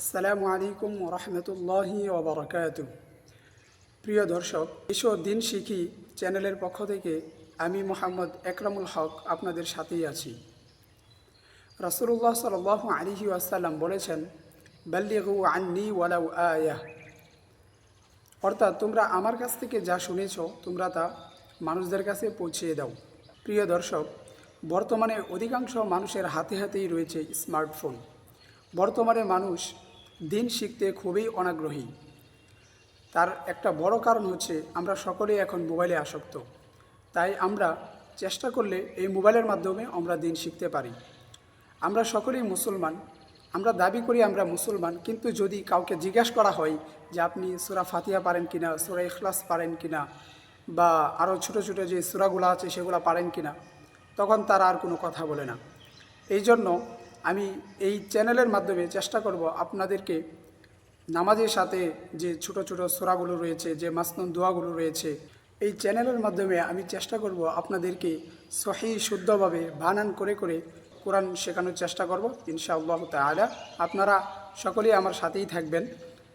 আসসালামু আলাইকুম রহমতুল্লাহি ওবরাকাতু। প্রিয় দর্শক, এসো দিন শিখি চ্যানেলের পক্ষ থেকে আমি মোহাম্মদ একরামুল হক আপনাদের সাথেই আছি। রাসূলুল্লাহ সাল্লাল্লাহু আলাইহি ওয়াসাল্লাম বলেছেন, বাল্লিগু আন্নি ওয়ালাউ আয়াহ, অর্থাৎ তোমরা আমার কাছ থেকে যা শুনেছ তোমরা তা মানুষদের কাছে পৌঁছিয়ে দাও। প্রিয় দর্শক, বর্তমানে অধিকাংশ মানুষের হাতে হাতেই রয়েছে স্মার্টফোন। বর্তমানে মানুষ দিন শিখতে খুবই অনাগ্রহী। তার একটা বড় কারণ হচ্ছে আমরা সকলেই এখন মোবাইলে আসক্ত। তাই আমরা চেষ্টা করলে এই মোবাইলের মাধ্যমে আমরা দিন শিখতে পারি। আমরা সকলেই মুসলমান, আমরা দাবি করি আমরা মুসলমান, কিন্তু যদি কাউকে জিজ্ঞাসা করা হয় যে আপনি সূরা ফাতিহা পারেন কিনা, সূরা ইখলাস পারেন কিনা, বা আরও ছোটো ছোটো যে সূরাগুলো আছে সেগুলো পারেন কিনা, তখন তারা আর কোনো কথা বলে না। এই জন্য আমি এই চ্যানেলের মাধ্যমে চেষ্টা করব আপনাদেরকে নামাজের সাথে যে ছোটো ছোটো সূরাগুলো রয়েছে, যে মাসনুন দোয়াগুলো রয়েছে, এই চ্যানেলের মাধ্যমে আমি চেষ্টা করব আপনাদেরকে সহি শুদ্ধভাবে বানান করে করে কোরআন শেখানোর চেষ্টা করব ইনশাআল্লাহ তাআলা। আপনারা সকলেই আমার সাথেই থাকবেন।